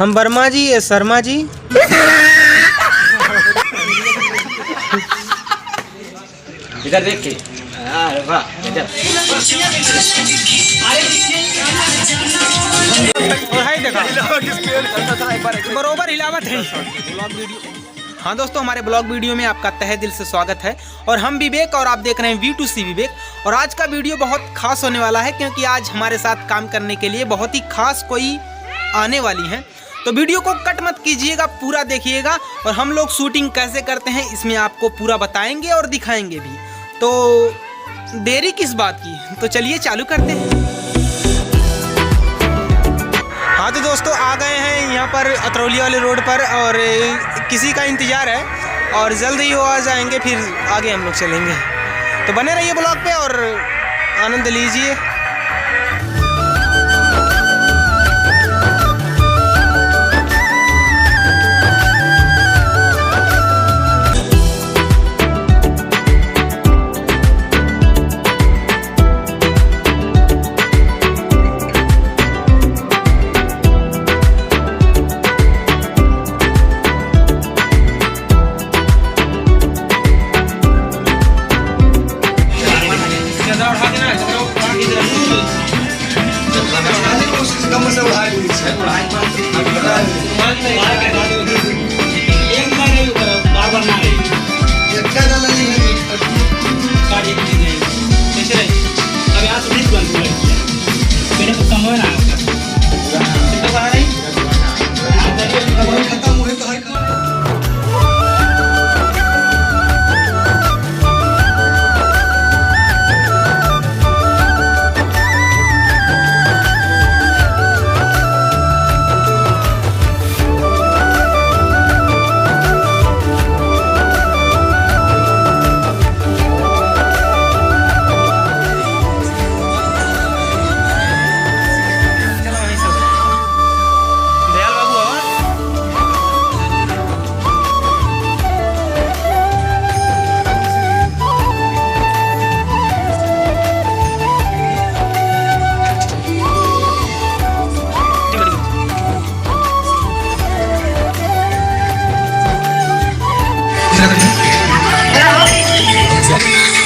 हम वर्मा जी, ये शर्मा जी। इधर देख के वाह बरोबर हिलावत है। हाँ दोस्तों, हमारे ब्लॉग वीडियो में आपका तहे दिल से स्वागत है। और हम विवेक और आप देख रहे हैं V2C विवेक। और आज का वीडियो बहुत खास होने वाला है, क्योंकि आज हमारे साथ काम करने के लिए बहुत ही खास कोई आने वाली है। तो वीडियो को कट मत कीजिएगा, पूरा देखिएगा। और हम लोग शूटिंग कैसे करते हैं इसमें आपको पूरा बताएंगे और दिखाएंगे भी। तो देरी किस बात की, तो चलिए चालू करते हैं। हाँ तो दोस्तों, आ गए हैं यहाँ पर अतरौली वाले रोड पर, और किसी का इंतज़ार है और जल्द ही वो आ जाएंगे, फिर आगे हम लोग चलेंगे। तो बने रहिए ब्लॉग पे और आनंद लीजिए।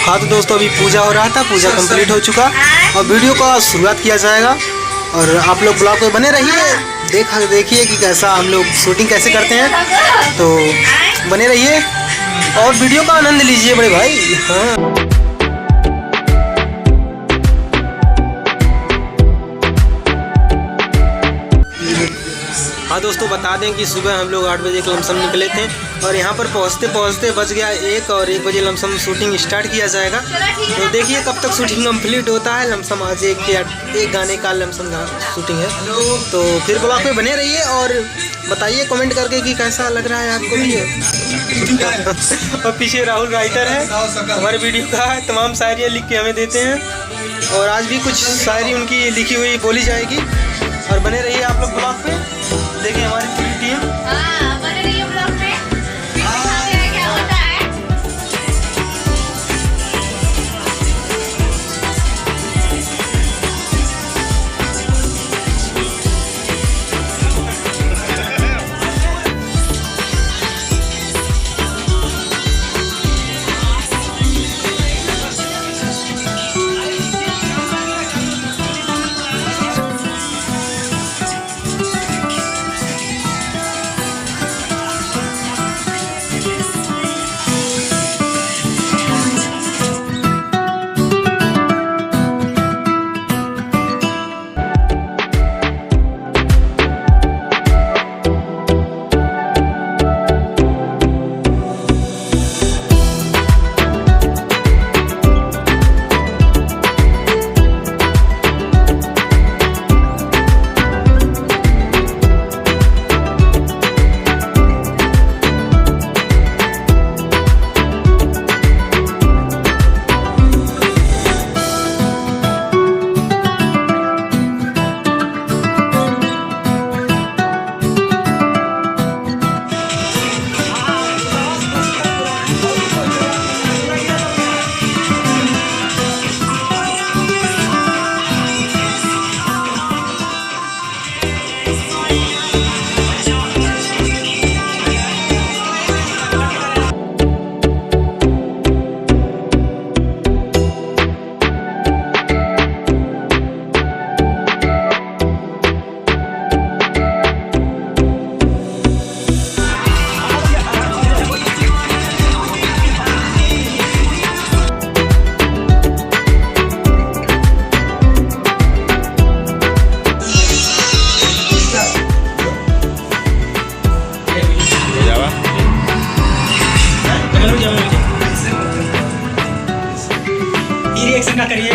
हाँ तो दोस्तों, अभी पूजा हो रहा था, पूजा कंप्लीट हो चुका और वीडियो का शुरुआत किया जाएगा। और आप लोग ब्लॉग पे बने रहिए, देखिए कि कैसा हम लोग शूटिंग कैसे करते हैं। तो बने रहिए और वीडियो का आनंद लीजिए बड़े भाई। हाँ हाँ दोस्तों, बता दें कि सुबह हम लोग 8 बजे के लमसम निकले थे और यहाँ पर पहुँचते पहुँचते बज गया 1 और 1 बजे लमसम शूटिंग स्टार्ट किया जाएगा। तो देखिए कब तक शूटिंग कंप्लीट होता है। लमसम आज एक गाने का लमसम शूटिंग है। तो फिर ब्लॉग पे बने रहिए और बताइए कमेंट करके कि कैसा लग रहा है आपको भी। और पीछे राहुल राइटर है, हमारे वीडियो का तमाम शायरियाँ लिख के हमें देते हैं और आज भी कुछ शायरी उनकी लिखी हुई बोली जाएगी। और बने रहिए आप लोग ब्लॉग पे, देखिए हमारी पूरी टीम। बने रहिए ब्लॉग पे, क्या होता है।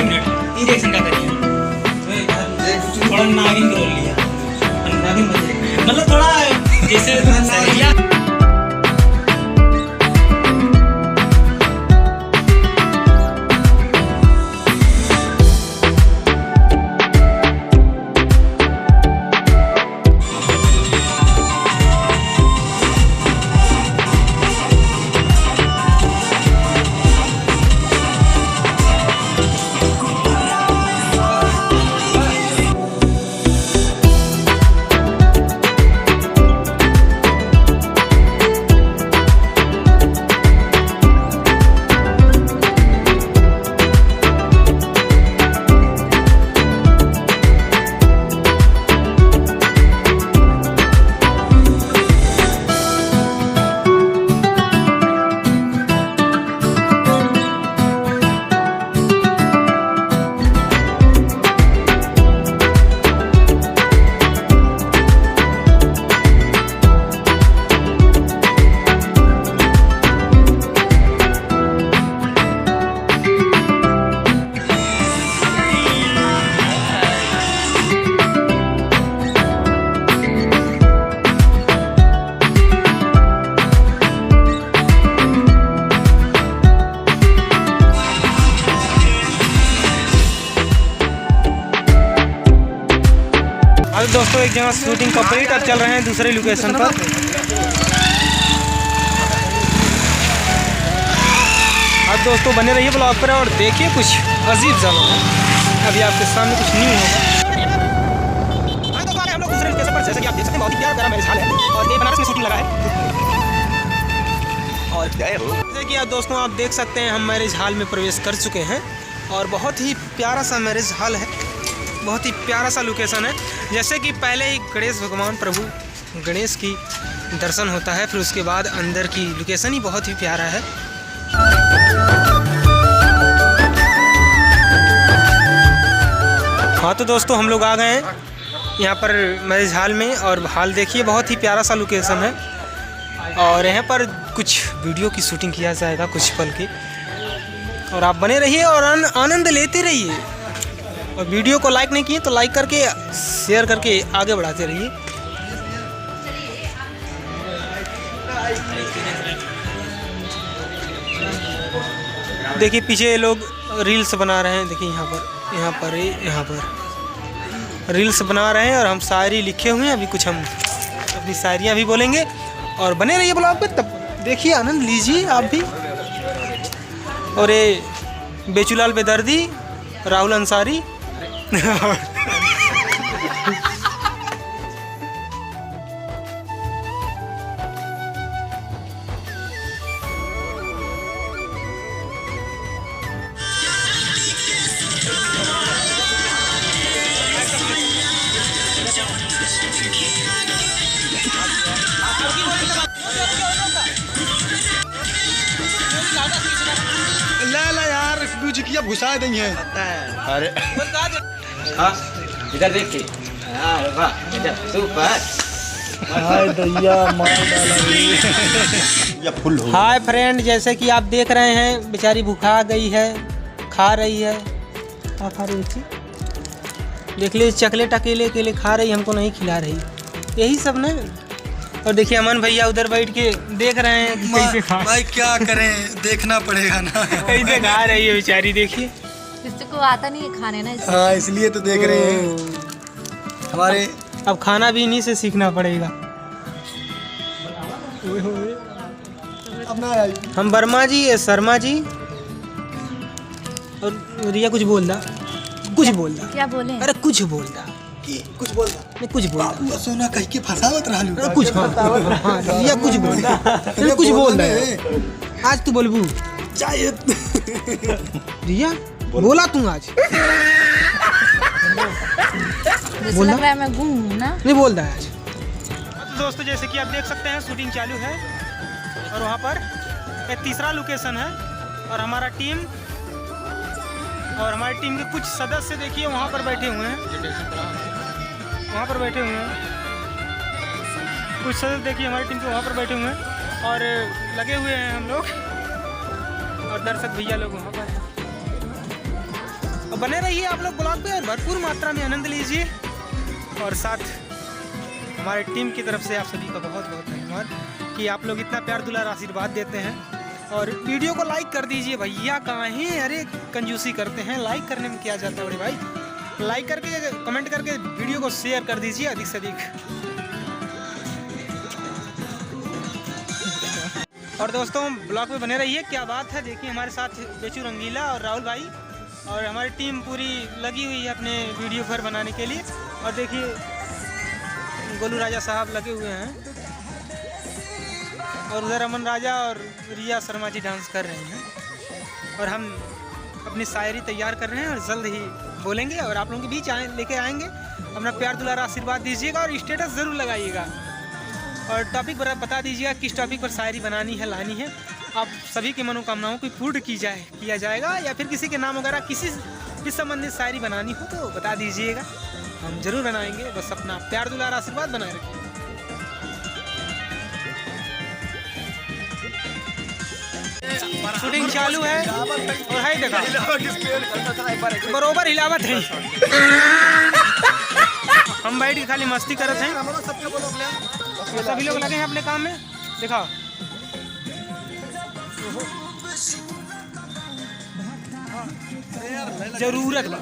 एक मिनट ये रिएक्शन क्या करिए थोड़ा नागिन रोल लिया नागिन मतलब थोड़ा जैसे सरिया अब दोस्तों एक जगह शूटिंग कंप्लीट, अब चल रहे हैं दूसरे लोकेशन पर। अब दोस्तों बने रहिए ब्लॉग पर और देखिए कुछ अजीब सा होगा, अभी आपके सामने कुछ न्यू होगा। हम लोग दूसरे लोकेशन पर, जैसे कि आप देख सकते हैं बहुत ही प्यारा मैरिज हॉल है और ये बनारस में शूटिंग लगा है। और जैसे कि आप दोस्तों आप देख सकते हैं हम मैरिज हॉल में प्रवेश कर चुके हैं और बहुत ही प्यारा सा मैरिज हॉल है, बहुत ही प्यारा सा लोकेशन है। जैसे कि पहले ही गणेश भगवान प्रभु गणेश की दर्शन होता है, फिर उसके बाद अंदर की लोकेशन ही बहुत ही प्यारा है। हाँ तो दोस्तों हम लोग आ गए हैं यहाँ पर मैरिज हॉल में और हॉल देखिए बहुत ही प्यारा सा लोकेशन है और यहाँ पर कुछ वीडियो की शूटिंग किया जाएगा कुछ पल की, और आप बने रहिए और आनंद लेते रहिए। और वीडियो को लाइक नहीं किए तो लाइक करके शेयर करके आगे बढ़ाते रहिए। देखिए पीछे ये लोग रील्स बना रहे हैं, देखिए यहाँ पर रील्स बना रहे हैं और हम शायरी लिखे हुए हैं। अभी कुछ हम अपनी शायरियाँ भी बोलेंगे और बने रहिए ब्लॉग पे, तब देखिए आनंद लीजिए आप भी। और ये बेचूलाल बेदर्दी, राहुल अंसारी ला यार म्यूजिकिया घुसा देंगे। अरे हाँ इधर देख के, अरे वाह इधर सुपर। हाय दैया मार डाला या फुल हो। हाय फ्रेंड, जैसे कि आप देख रहे हैं बेचारी भूखा गई है, खा रही है। क्या खा रही थी देख लीजिए, चॉकलेट अकेले अकेले खा रही, हमको नहीं खिला रही, यही सब ना। और देखिए अमन भैया उधर बैठ के देख रहे हैं कि कैसे खा। भाई क्या करें, देखना पड़ेगा ना। कैसे खा रही है बेचारी, देखिए। किसको आता नहीं है खाने ना, इसलिए। हाँ इसलिए तो देख रहे हैं हमारे। अब खाना भी इन्हीं से सीखना पड़ेगा। अपना हम वर्मा जी, शर्मा जी और रिया कुछ बोल रहा, क्या बोले? अरे कुछ बोल रहा, कुछ बोल रहा नहीं कुछ बोल रहा, सोना कह के फसावत रहा कुछ। हाँ रिया कुछ बोल रहा, कुछ बोल रहा है। आज तू बोलबू चाहिए रिया, बोला तू आज जैसे लग रहा है मैं घूम ना, नहीं बोल रहा है आज। दोस्तों जैसे कि आप देख सकते हैं शूटिंग चालू है और वहाँ पर एक तीसरा लोकेशन है और हमारी टीम के कुछ सदस्य देखिए वहाँ पर बैठे हुए हैं, कुछ सदस्य देखिए हमारी टीम के वहाँ पर बैठे हुए हैं और लगे हुए हैं हम लोग और दर्शक भैया लोग वहाँ पर हैं। अब बने रहिए आप लोग ब्लॉग पे और भरपूर मात्रा में आनंद लीजिए। और साथ हमारे टीम की तरफ से आप सभी का बहुत बहुत धन्यवाद कि आप लोग इतना प्यार दुलार आशीर्वाद देते हैं। और वीडियो को लाइक कर दीजिए भैया, कहाँ हैं? अरे कंजूसी करते हैं, लाइक करने में क्या जाता है बड़े भाई। लाइक करके कमेंट करके वीडियो को शेयर कर दीजिए अधिक से अधिक। और दोस्तों ब्लॉग में बने रहिए, क्या बात है। देखिए हमारे साथ बेचू रंगीला और राहुल भाई और हमारी टीम पूरी लगी हुई है अपने वीडियो घर बनाने के लिए। और देखिए गोलू राजा साहब लगे हुए हैं और उधर अमन राजा और रिया शर्मा जी डांस कर रहे हैं। और हम अपनी शायरी तैयार कर रहे हैं और जल्द ही बोलेंगे और आप लोगों के बीच लेके आएंगे। अपना प्यार दुलार आशीर्वाद दीजिएगा और स्टेटस ज़रूर लगाइएगा। और टॉपिक बता दीजिएगा किस टॉपिक पर शायरी बनानी है, लानी है। आप सभी की मनोकामनाओं को पूर्ण किया जाएगा, या फिर किसी के नाम वगैरह किसी संबंधित शायरी बनानी हो तो बता दीजिएगा, हम जरूर बनाएंगे। बस अपना प्यार दुलार आशीर्वाद बनाए रखिए। शूटिंग चालू है और है देखा बरोबर हिलावत है। हम बैठ के खाली मस्ती करते हैं, सभी लोग लगे हैं अपने काम में। दिखाओ जरूरत बा।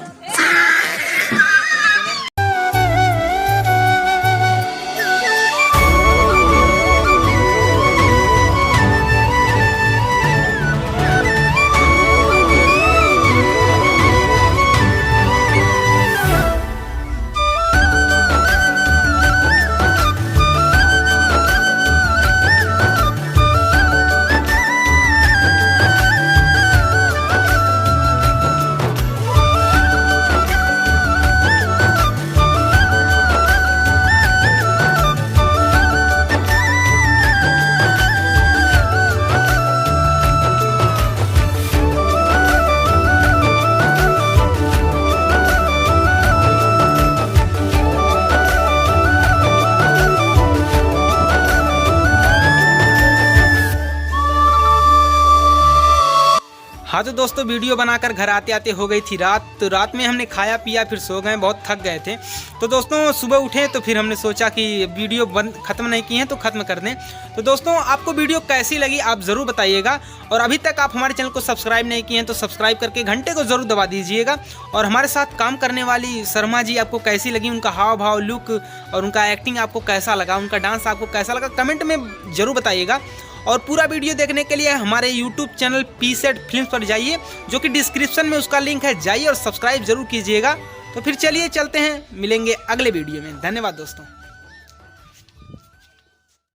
हाँ तो दोस्तों वीडियो बनाकर घर आते आते हो गई थी रात। तो रात में हमने खाया पिया फिर सो गए, बहुत थक गए थे। तो दोस्तों सुबह उठे तो फिर हमने सोचा कि वीडियो ख़त्म नहीं की है तो ख़त्म कर दें। तो दोस्तों आपको वीडियो कैसी लगी आप ज़रूर बताइएगा। और अभी तक आप हमारे चैनल को सब्सक्राइब नहीं किए हैं तो सब्सक्राइब करके घंटे को ज़रूर दबा दीजिएगा। और हमारे साथ काम करने वाली शर्मा जी आपको कैसी लगी, उनका हाव भाव लुक और उनका एक्टिंग आपको कैसा लगा, उनका डांस आपको कैसा लगा, कमेंट में ज़रूर बताइएगा। और पूरा वीडियो देखने के लिए हमारे YouTube चैनल पीसेट फिल्म्स पर जाइए, जो कि डिस्क्रिप्शन में उसका लिंक है, जाइए और सब्सक्राइब जरूर कीजिएगा। तो फिर चलिए चलते हैं, मिलेंगे अगले वीडियो में। धन्यवाद दोस्तों।